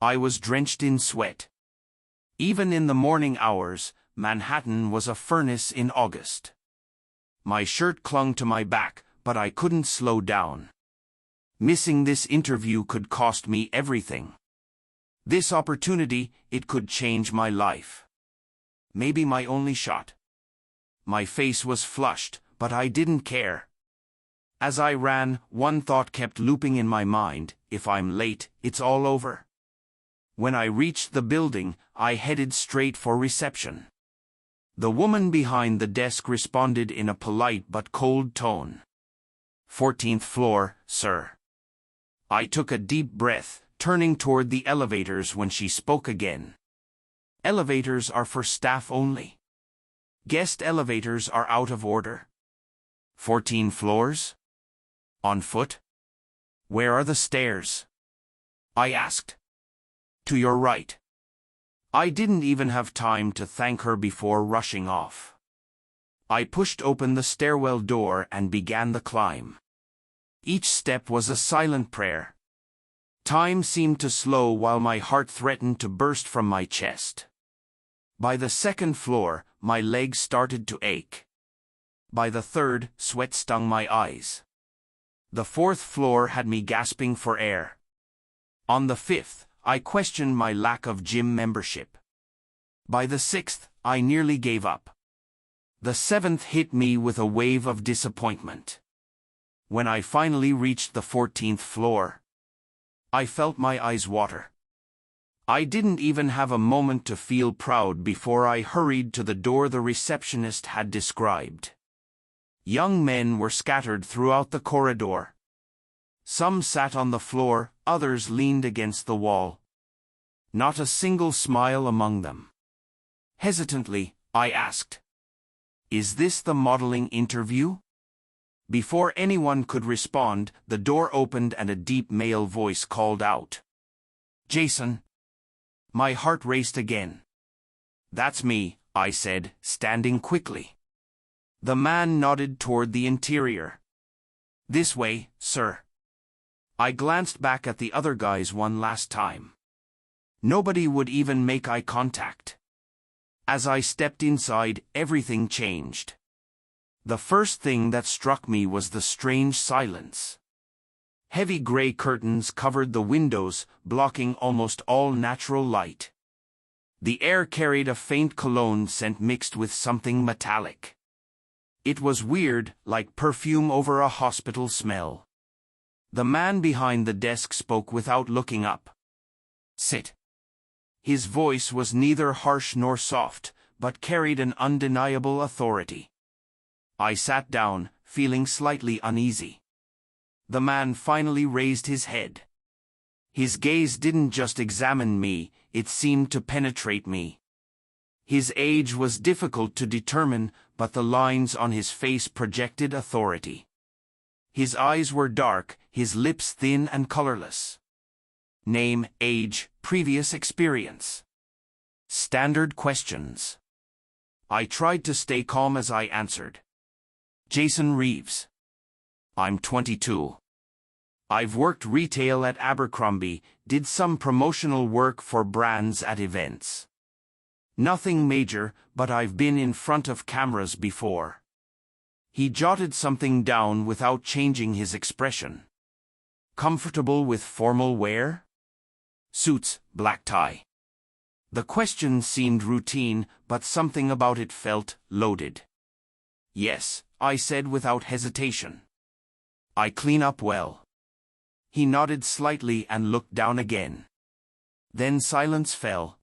I was drenched in sweat. Even in the morning hours, Manhattan was a furnace in August. My shirt clung to my back, but I couldn't slow down. Missing this interview could cost me everything. This opportunity, it could change my life. Maybe my only shot. My face was flushed, but I didn't care. As I ran, one thought kept looping in my mind: if I'm late, it's all over. When I reached the building, I headed straight for reception. The woman behind the desk responded in a polite but cold tone. 14th floor, sir. I took a deep breath, turning toward the elevators when she spoke again. Elevators are for staff only. Guest elevators are out of order. 14 floors? On foot? Where are the stairs? I asked. To your right. I didn't even have time to thank her before rushing off. I pushed open the stairwell door and began the climb. Each step was a silent prayer. Time seemed to slow while my heart threatened to burst from my chest. By the second floor, my legs started to ache. By the third, sweat stung my eyes. The fourth floor had me gasping for air. On the fifth, I questioned my lack of gym membership. By the sixth, I nearly gave up. The seventh hit me with a wave of disappointment. When I finally reached the 14th floor, I felt my eyes water. I didn't even have a moment to feel proud before I hurried to the door the receptionist had described. Young men were scattered throughout the corridor. Some sat on the floor, others leaned against the wall. Not a single smile among them. Hesitantly, I asked, "Is this the modeling interview?" Before anyone could respond, the door opened and a deep male voice called out, "Jason." My heart raced again. "That's me," I said, standing quickly. The man nodded toward the interior. "This way, sir." I glanced back at the other guys one last time. Nobody would even make eye contact. As I stepped inside, everything changed. The first thing that struck me was the strange silence. Heavy gray curtains covered the windows, blocking almost all natural light. The air carried a faint cologne scent mixed with something metallic. It was weird, like perfume over a hospital smell. The man behind the desk spoke without looking up. "Sit." His voice was neither harsh nor soft, but carried an undeniable authority. I sat down, feeling slightly uneasy. The man finally raised his head. His gaze didn't just examine me, it seemed to penetrate me. His age was difficult to determine, but the lines on his face projected authority. His eyes were dark, his lips thin and colorless. Name, age, previous experience. Standard questions. I tried to stay calm as I answered. "Jason Reeves. I'm 22. I've worked retail at Abercrombie, did some promotional work for brands at events. Nothing major, but I've been in front of cameras before." He jotted something down without changing his expression. "Comfortable with formal wear?" "Suits, black tie." The question seemed routine, but something about it felt loaded. "Yes," I said without hesitation. "I clean up well." He nodded slightly and looked down again. Then silence fell.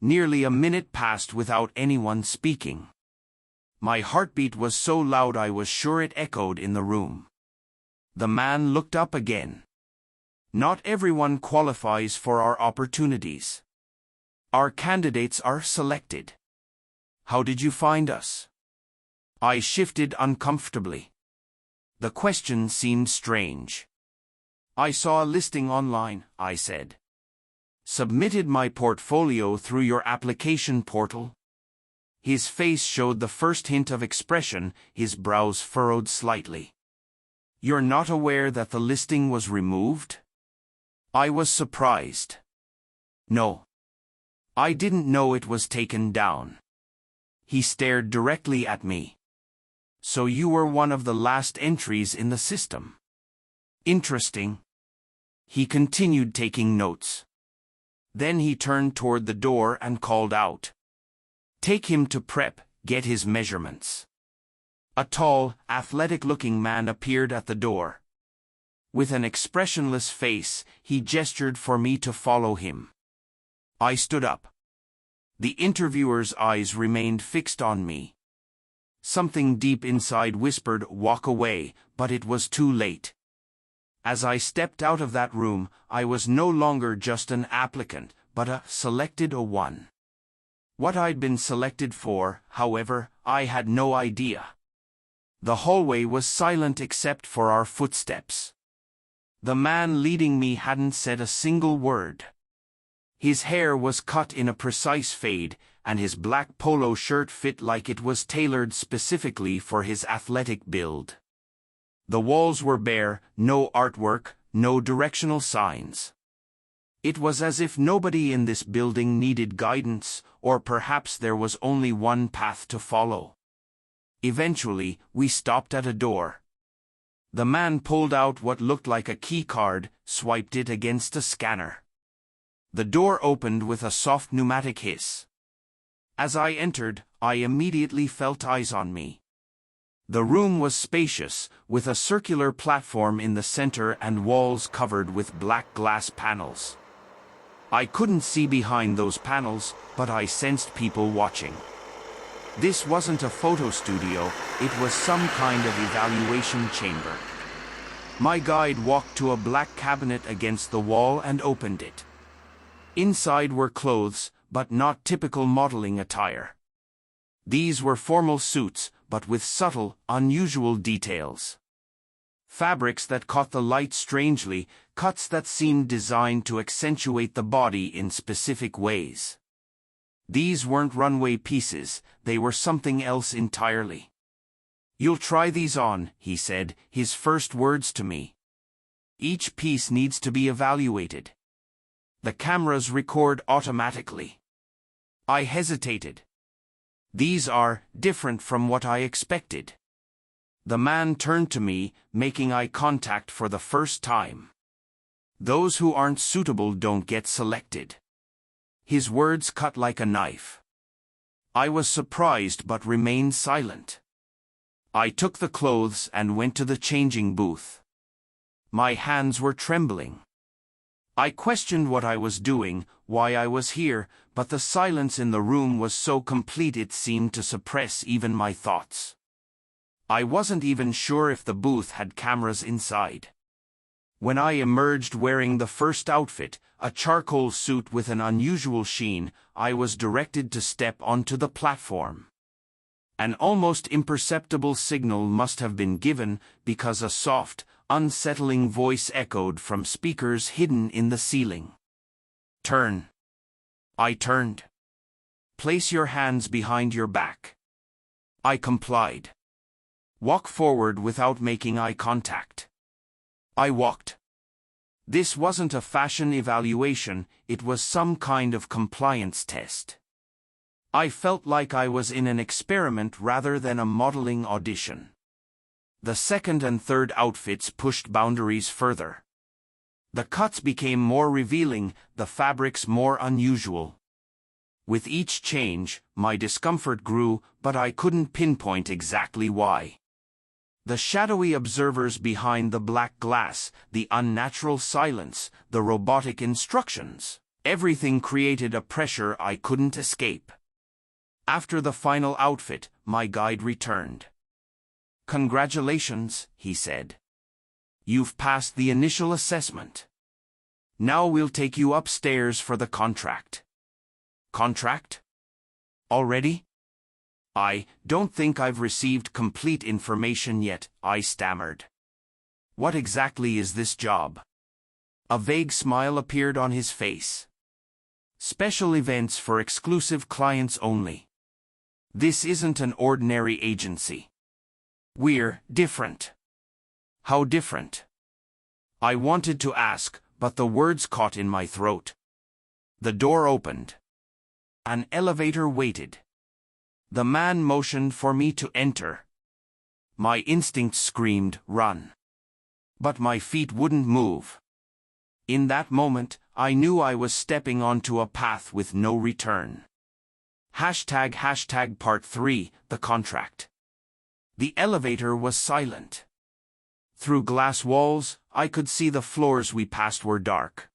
Nearly a minute passed without anyone speaking. My heartbeat was so loud I was sure it echoed in the room. The man looked up again. "Not everyone qualifies for our opportunities. Our candidates are selected. How did you find us?" I shifted uncomfortably. The question seemed strange. "I saw a listing online," I said. "Submitted my portfolio through your application portal." His face showed the first hint of expression, his brows furrowed slightly. "You're not aware that the listing was removed?" I was surprised. No. I didn't know it was taken down. He stared directly at me. So you were one of the last entries in the system. Interesting. He continued taking notes. Then he turned toward the door and called out. Take him to prep, get his measurements. A tall, athletic-looking man appeared at the door. With an expressionless face, he gestured for me to follow him. I stood up. The interviewer's eyes remained fixed on me. Something deep inside whispered, "Walk away," but it was too late. As I stepped out of that room, I was no longer just an applicant, but a selected one. What I'd been selected for, however, I had no idea. The hallway was silent except for our footsteps. The man leading me hadn't said a single word. His hair was cut in a precise fade, and his black polo shirt fit like it was tailored specifically for his athletic build. The walls were bare, no artwork, no directional signs. It was as if nobody in this building needed guidance, or perhaps there was only one path to follow. Eventually, we stopped at a door. The man pulled out what looked like a key card, swiped it against a scanner. The door opened with a soft pneumatic hiss. As I entered, I immediately felt eyes on me. The room was spacious, with a circular platform in the center and walls covered with black glass panels. I couldn't see behind those panels, but I sensed people watching. This wasn't a photo studio, it was some kind of evaluation chamber. My guide walked to a black cabinet against the wall and opened it. Inside were clothes, but not typical modeling attire. These were formal suits, but with subtle, unusual details. Fabrics that caught the light strangely, cuts that seemed designed to accentuate the body in specific ways. These weren't runway pieces, they were something else entirely. "You'll try these on," he said, his first words to me. "Each piece needs to be evaluated. The cameras record automatically." I hesitated. "These are different from what I expected." The man turned to me, making eye contact for the first time. "Those who aren't suitable don't get selected." His words cut like a knife. I was surprised but remained silent. I took the clothes and went to the changing booth. My hands were trembling. I questioned what I was doing, why I was here, but the silence in the room was so complete it seemed to suppress even my thoughts. I wasn't even sure if the booth had cameras inside. When I emerged wearing the first outfit, a charcoal suit with an unusual sheen, I was directed to step onto the platform. An almost imperceptible signal must have been given, because a soft, unsettling voice echoed from speakers hidden in the ceiling. "Turn." I turned. "Place your hands behind your back." I complied. "Walk forward without making eye contact." I walked. This wasn't a fashion evaluation, it was some kind of compliance test. I felt like I was in an experiment rather than a modeling audition. The second and third outfits pushed boundaries further. The cuts became more revealing, the fabrics more unusual. With each change, my discomfort grew, but I couldn't pinpoint exactly why. The shadowy observers behind the black glass, the unnatural silence, the robotic instructions, everything created a pressure I couldn't escape. After the final outfit, my guide returned. "Congratulations," he said. "You've passed the initial assessment. Now we'll take you upstairs for the contract." "Contract? Already?" "I don't think I've received complete information yet," I stammered. "What exactly is this job?" A vague smile appeared on his face. "Special events for exclusive clients only. This isn't an ordinary agency. We're different." "How different?" I wanted to ask, but the words caught in my throat. The door opened. An elevator waited. The man motioned for me to enter. My instinct screamed, "Run." But my feet wouldn't move. In that moment, I knew I was stepping onto a path with no return. Part 3, the contract. The elevator was silent. Through glass walls, I could see the floors we passed were dark.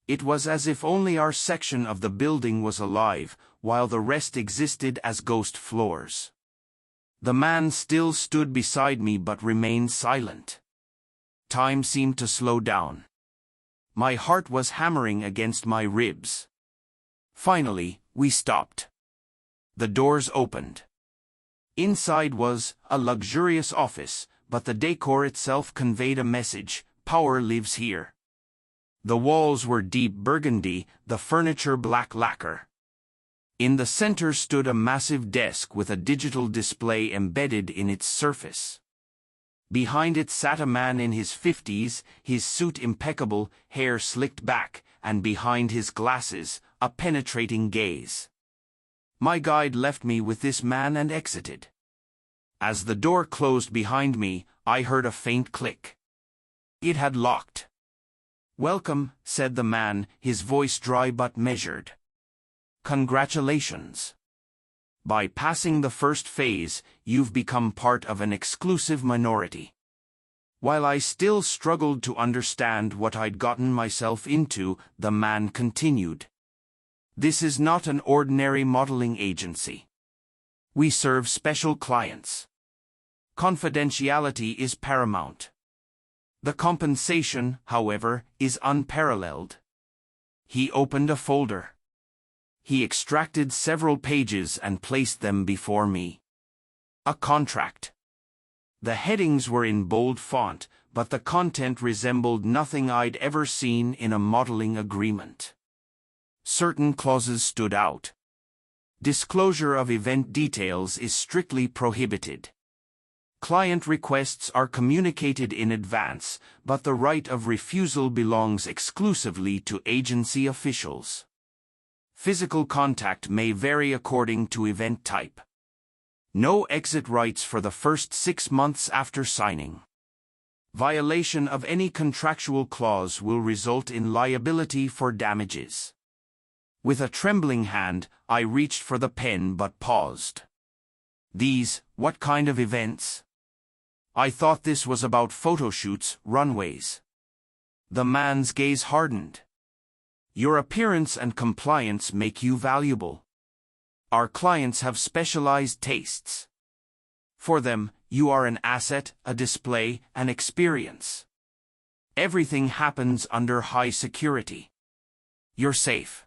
It was as if only our section of the building was alive, while the rest existed as ghost floors. The man still stood beside me but remained silent. Time seemed to slow down. My heart was hammering against my ribs. Finally, we stopped. The doors opened. Inside was a luxurious office, but the decor itself conveyed a message: power lives here. The walls were deep burgundy, the furniture black lacquer. In the center stood a massive desk with a digital display embedded in its surface. Behind it sat a man in his 50s, his suit impeccable, hair slicked back, and behind his glasses, a penetrating gaze. My guide left me with this man and exited. As the door closed behind me, I heard a faint click. It had locked. "Welcome," said the man, his voice dry but measured. "Congratulations. By passing the first phase, you've become part of an exclusive minority." While I still struggled to understand what I'd gotten myself into, the man continued. "This is not an ordinary modeling agency. We serve special clients. Confidentiality is paramount. The compensation, however, is unparalleled." He opened a folder. He extracted several pages and placed them before me. A contract. The headings were in bold font, but the content resembled nothing I'd ever seen in a modeling agreement. Certain clauses stood out. Disclosure of event details is strictly prohibited. Client requests are communicated in advance, but the right of refusal belongs exclusively to agency officials. Physical contact may vary according to event type. No exit rights for the first 6 months after signing. Violation of any contractual clause will result in liability for damages. With a trembling hand, I reached for the pen but paused. What kind of events? I thought this was about photoshoots, runways. The man's gaze hardened. Your appearance and compliance make you valuable. Our clients have specialized tastes. For them, you are an asset, a display, an experience. Everything happens under high security. You're safe.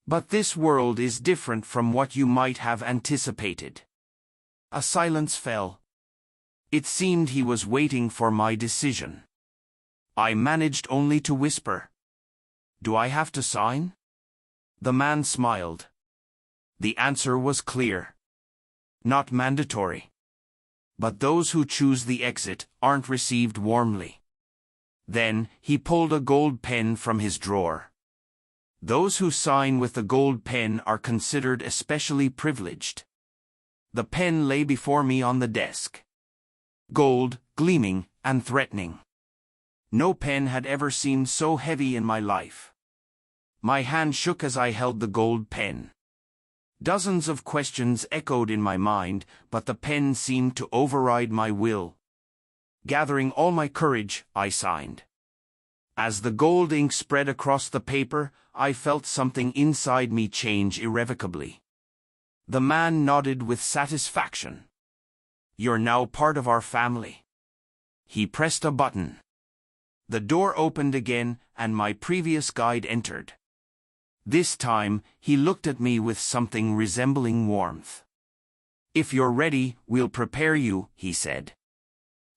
But this world is different from what you might have anticipated. A silence fell. It seemed he was waiting for my decision. I managed only to whisper, "Do I have to sign?" The man smiled. The answer was clear. Not mandatory. But those who choose the exit aren't received warmly. Then, he pulled a gold pen from his drawer. Those who sign with the gold pen are considered especially privileged. The pen lay before me on the desk. Gold, gleaming, and threatening. No pen had ever seemed so heavy in my life. My hand shook as I held the gold pen. Dozens of questions echoed in my mind, but the pen seemed to override my will. Gathering all my courage, I signed. As the gold ink spread across the paper, I felt something inside me change irrevocably. The man nodded with satisfaction. "You're now part of our family." He pressed a button. The door opened again, and my previous guide entered. This time, he looked at me with something resembling warmth. "If you're ready, we'll prepare you," he said.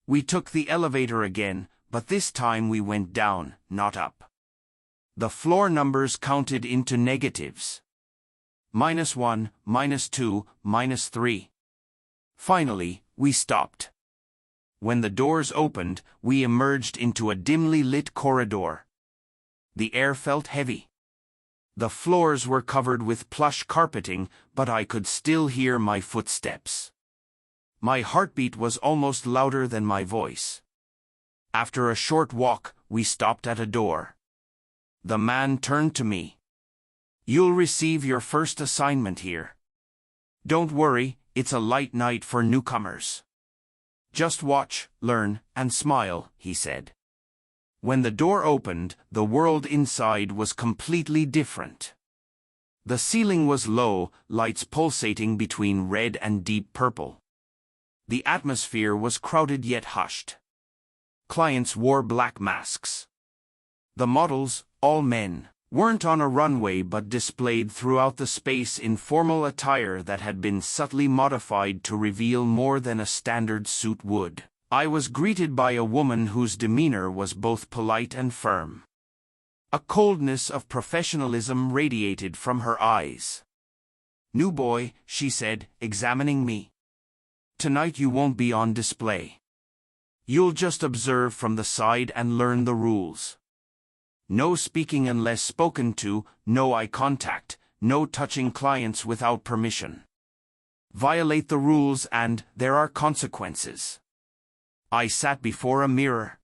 We took the elevator again, but this time we went down, not up. The floor numbers counted into negatives. -1, -2, -3. Finally, we stopped. When the doors opened, we emerged into a dimly lit corridor. The air felt heavy. The floors were covered with plush carpeting, but I could still hear my footsteps. My heartbeat was almost louder than my voice. After a short walk, we stopped at a door. The man turned to me. "You'll receive your first assignment here. Don't worry, it's a light night for newcomers. Just watch, learn, and smile," he said. When the door opened, the world inside was completely different. The ceiling was low, lights pulsating between red and deep purple. The atmosphere was crowded yet hushed. Clients wore black masks. The models, all men, weren't on a runway but displayed throughout the space in formal attire that had been subtly modified to reveal more than a standard suit would. I was greeted by a woman whose demeanor was both polite and firm. A coldness of professionalism radiated from her eyes. "New boy," she said, examining me. "Tonight you won't be on display. You'll just observe from the side and learn the rules. No speaking unless spoken to, no eye contact, no touching clients without permission. Violate the rules and there are consequences." I sat before a mirror.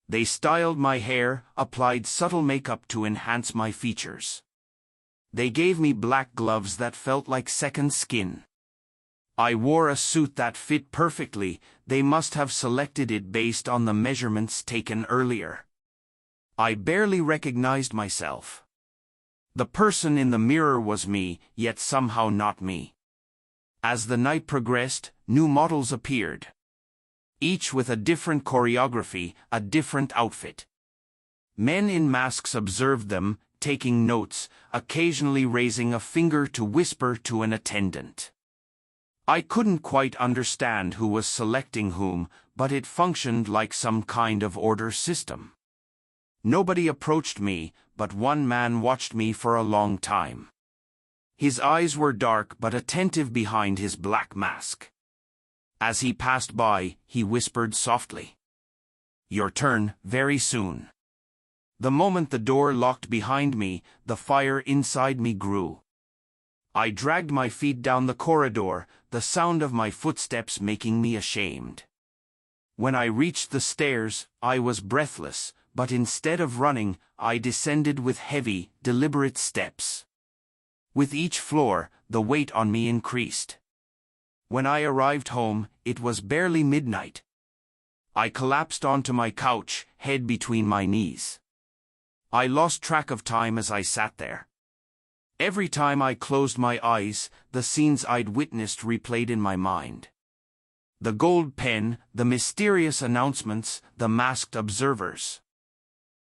They styled my hair, applied subtle makeup to enhance my features. They gave me black gloves that felt like second skin. I wore a suit that fit perfectly. They must have selected it based on the measurements taken earlier. I barely recognized myself. The person in the mirror was me, yet somehow not me. As the night progressed, new models appeared. Each with a different choreography, a different outfit. Men in masks observed them, taking notes, occasionally raising a finger to whisper to an attendant. I couldn't quite understand who was selecting whom, but it functioned like some kind of order system. Nobody approached me, but one man watched me for a long time. His eyes were dark but attentive behind his black mask. As he passed by, he whispered softly, "Your turn, very soon." The moment the door locked behind me, the fire inside me grew. I dragged my feet down the corridor, the sound of my footsteps making me ashamed. When I reached the stairs, I was breathless, but instead of running, I descended with heavy, deliberate steps. With each floor, the weight on me increased. When I arrived home, it was barely midnight. I collapsed onto my couch, head between my knees. I lost track of time as I sat there. Every time I closed my eyes, the scenes I'd witnessed replayed in my mind. The gold pen, the mysterious announcements, the masked observers.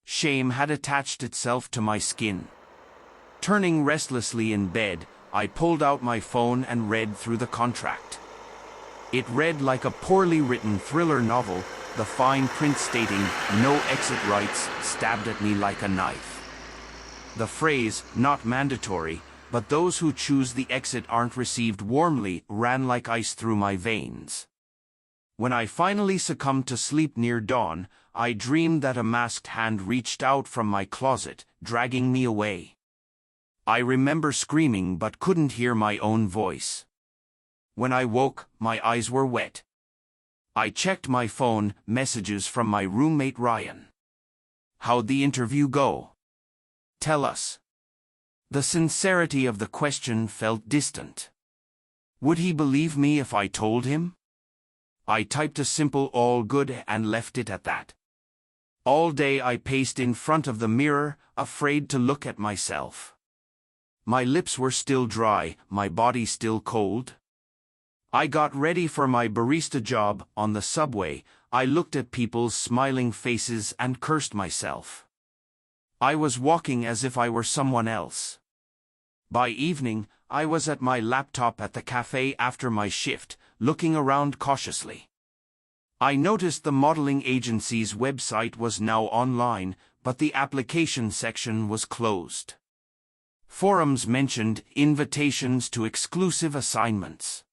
Shame had attached itself to my skin. Turning restlessly in bed, I pulled out my phone and read through the contract. It read like a poorly written thriller novel, the fine print stating, "No exit rights," stabbed at me like a knife. The phrase, "not mandatory, but those who choose the exit aren't received warmly," ran like ice through my veins. When I finally succumbed to sleep near dawn, I dreamed that a masked hand reached out from my closet, dragging me away. I remember screaming but couldn't hear my own voice. When I woke, my eyes were wet. I checked my phone, messages from my roommate Ryan. "How'd the interview go? Tell us." The sincerity of the question felt distant. Would he believe me if I told him? I typed a simple "all good" and left it at that. All day I paced in front of the mirror, afraid to look at myself. My lips were still dry, my body still cold. I got ready for my barista job. On the subway, I looked at people's smiling faces and cursed myself. I was walking as if I were someone else. By evening, I was at my laptop at the cafe after my shift, looking around cautiously. I noticed the modeling agency's website was now online, but the application section was closed. Forums mentioned invitations to exclusive assignments.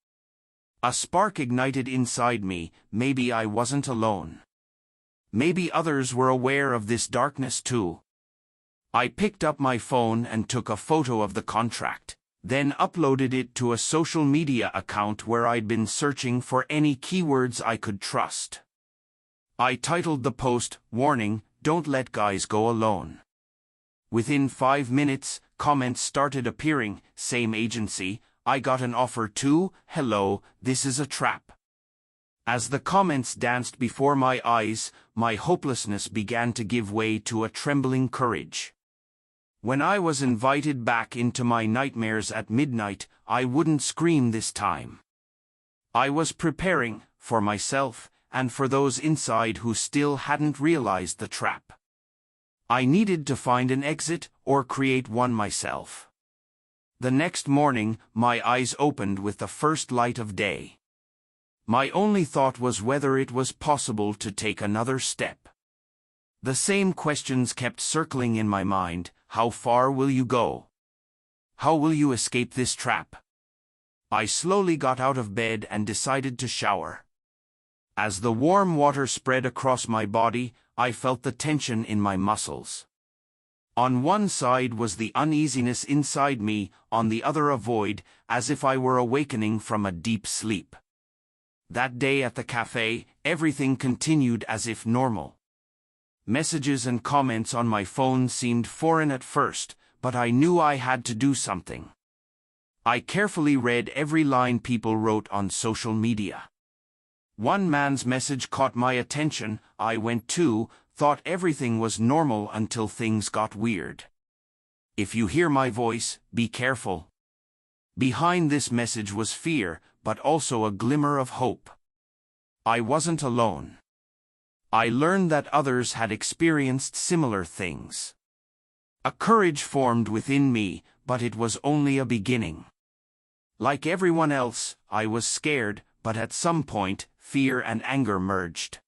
A spark ignited inside me. Maybe I wasn't alone. Maybe others were aware of this darkness too. I picked up my phone and took a photo of the contract, then uploaded it to a social media account where I'd been searching for any keywords I could trust. I titled the post, "Warning, don't let guys go alone." Within 5 minutes, comments started appearing, "Same agency, I got an offer too, hello, this is a trap." As the comments danced before my eyes, my hopelessness began to give way to a trembling courage. When I was invited back into my nightmares at midnight, I wouldn't scream this time. I was preparing, for myself, and for those inside who still hadn't realized the trap. I needed to find an exit, or create one myself. The next morning, my eyes opened with the first light of day. My only thought was whether it was possible to take another step. The same questions kept circling in my mind: how far will you go? How will you escape this trap? I slowly got out of bed and decided to shower. As the warm water spread across my body, I felt the tension in my muscles. On one side was the uneasiness inside me, on the other a void, as if I were awakening from a deep sleep. That day at the cafe, everything continued as if normal. Messages and comments on my phone seemed foreign at first, but I knew I had to do something. I carefully read every line people wrote on social media. One man's message caught my attention. I went to, thought everything was normal until things got weird. "If you hear my voice, be careful." Behind this message was fear, but also a glimmer of hope. I wasn't alone. I learned that others had experienced similar things. A courage formed within me, but it was only a beginning. Like everyone else, I was scared, but at some point, fear and anger merged.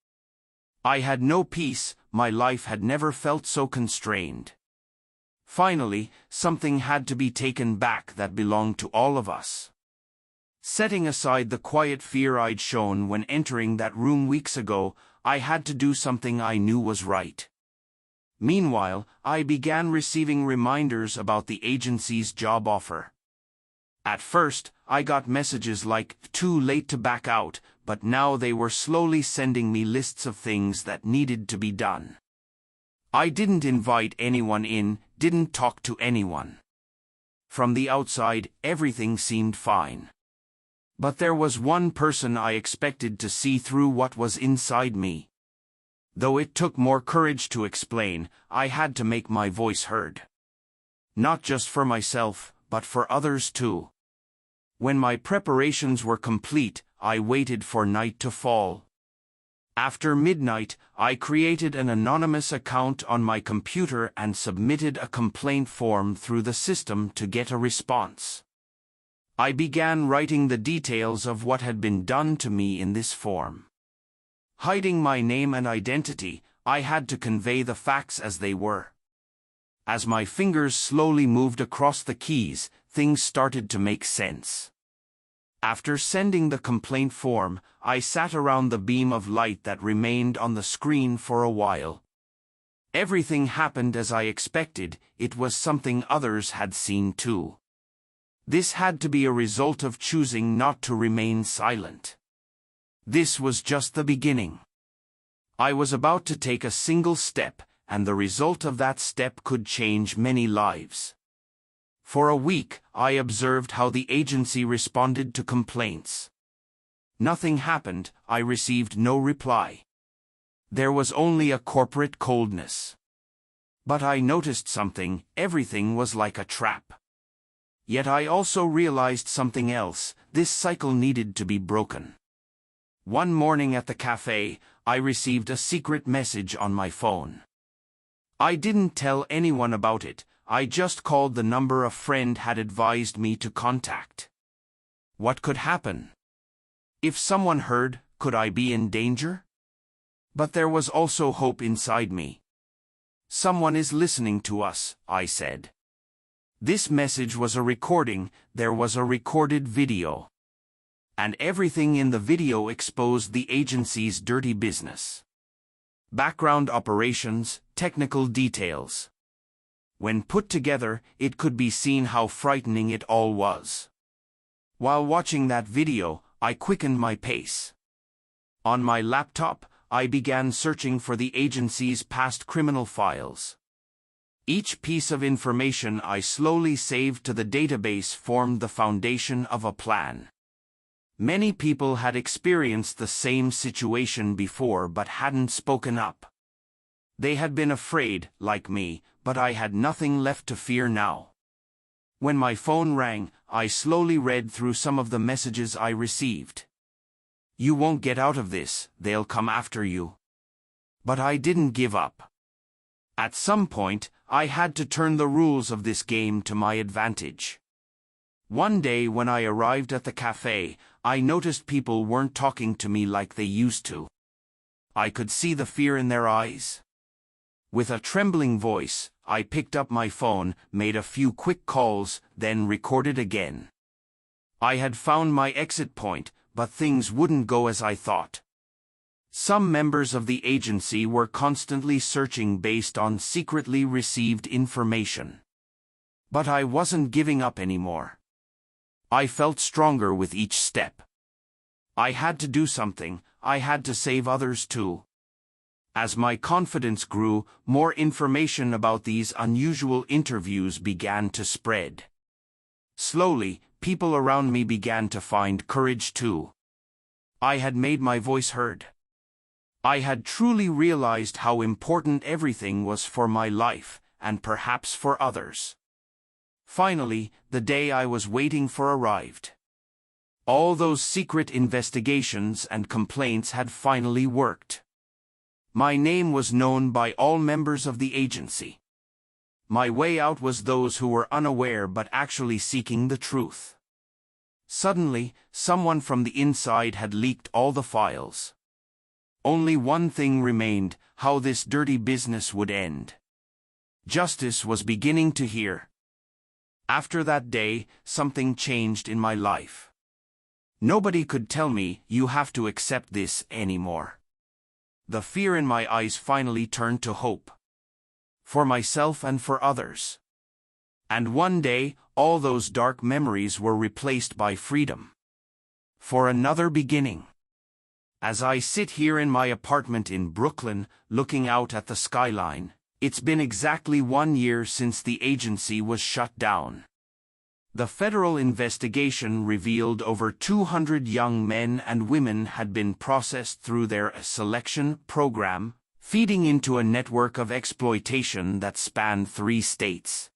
I had no peace, my life had never felt so constrained. Finally, something had to be taken back that belonged to all of us. Setting aside the quiet fear I'd shown when entering that room weeks ago, I had to do something I knew was right. Meanwhile, I began receiving reminders about the agency's job offer. At first, I got messages like, "Too late to back out," but now they were slowly sending me lists of things that needed to be done. I didn't invite anyone in, didn't talk to anyone. From the outside, everything seemed fine. But there was one person I expected to see through what was inside me. Though it took more courage to explain, I had to make my voice heard. Not just for myself, but for others too. When my preparations were complete, I waited for night to fall. After midnight, I created an anonymous account on my computer and submitted a complaint form through the system to get a response. I began writing the details of what had been done to me in this form. Hiding my name and identity, I had to convey the facts as they were. As my fingers slowly moved across the keys, things started to make sense. After sending the complaint form, I sat around the beam of light that remained on the screen for a while. Everything happened as I expected. It was something others had seen too. This had to be a result of choosing not to remain silent. This was just the beginning. I was about to take a single step, and the result of that step could change many lives. For a week, I observed how the agency responded to complaints. Nothing happened. I received no reply. There was only a corporate coldness. But I noticed something. Everything was like a trap. Yet I also realized something else. This cycle needed to be broken. One morning at the cafe, I received a secret message on my phone. I didn't tell anyone about it. I just called the number a friend had advised me to contact. What could happen? If someone heard, could I be in danger? But there was also hope inside me. "Someone is listening to us," I said. This message was a recording. There was a recorded video. And everything in the video exposed the agency's dirty business. Background operations, technical details. When put together, it could be seen how frightening it all was. While watching that video, I quickened my pace. On my laptop, I began searching for the agency's past criminal files. Each piece of information I slowly saved to the database formed the foundation of a plan. Many people had experienced the same situation before but hadn't spoken up. They had been afraid, like me, but I had nothing left to fear now. When my phone rang, I slowly read through some of the messages I received. "You won't get out of this, they'll come after you." But I didn't give up. At some point, I had to turn the rules of this game to my advantage. One day when I arrived at the cafe, I noticed people weren't talking to me like they used to. I could see the fear in their eyes. With a trembling voice, I picked up my phone, made a few quick calls, then recorded again. I had found my exit point, but things wouldn't go as I thought. Some members of the agency were constantly searching based on secretly received information. But I wasn't giving up anymore. I felt stronger with each step. I had to do something. I had to save others too. As my confidence grew, more information about these unusual interviews began to spread. Slowly, people around me began to find courage too. I had made my voice heard. I had truly realized how important everything was for my life, and perhaps for others. Finally, the day I was waiting for arrived. All those secret investigations and complaints had finally worked. My name was known by all members of the agency. My way out was those who were unaware but actually seeking the truth. Suddenly, someone from the inside had leaked all the files. Only one thing remained: how this dirty business would end. Justice was beginning to hear. After that day, something changed in my life. Nobody could tell me, "You have to accept this," anymore. The fear in my eyes finally turned to hope. For myself and for others. And one day, all those dark memories were replaced by freedom. For another beginning. As I sit here in my apartment in Brooklyn, looking out at the skyline, it's been exactly 1 year since the agency was shut down. The federal investigation revealed over 200 young men and women had been processed through their selection program, feeding into a network of exploitation that spanned 3 states.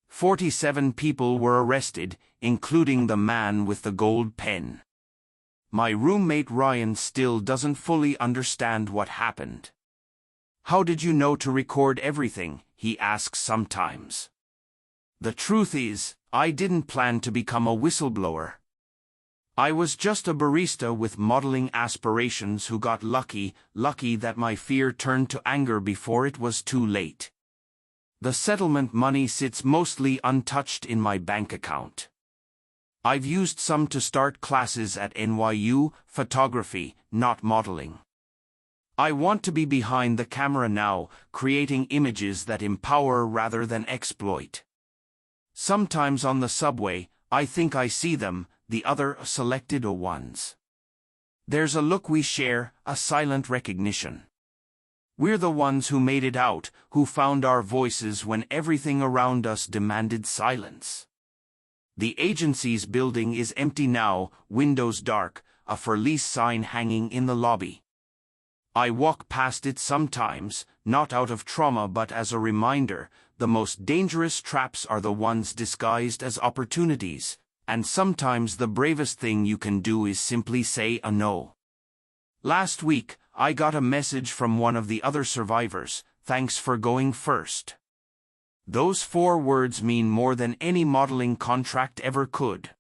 47 people were arrested, including the man with the gold pen. My roommate Ryan still doesn't fully understand what happened. "How did you know to record everything?" he asks sometimes. The truth is, I didn't plan to become a whistleblower. I was just a barista with modeling aspirations who got lucky that my fear turned to anger before it was too late. The settlement money sits mostly untouched in my bank account. I've used some to start classes at NYU, photography, not modeling. I want to be behind the camera now, creating images that empower rather than exploit. Sometimes on the subway, I think I see them, the other selected ones. There's a look we share, a silent recognition. We're the ones who made it out, who found our voices when everything around us demanded silence. The agency's building is empty now, windows dark, a for lease sign hanging in the lobby. I walk past it sometimes, not out of trauma but as a reminder. The most dangerous traps are the ones disguised as opportunities, and sometimes the bravest thing you can do is simply say a no. Last week, I got a message from one of the other survivors: "Thanks for going first." Those 4 words mean more than any modeling contract ever could.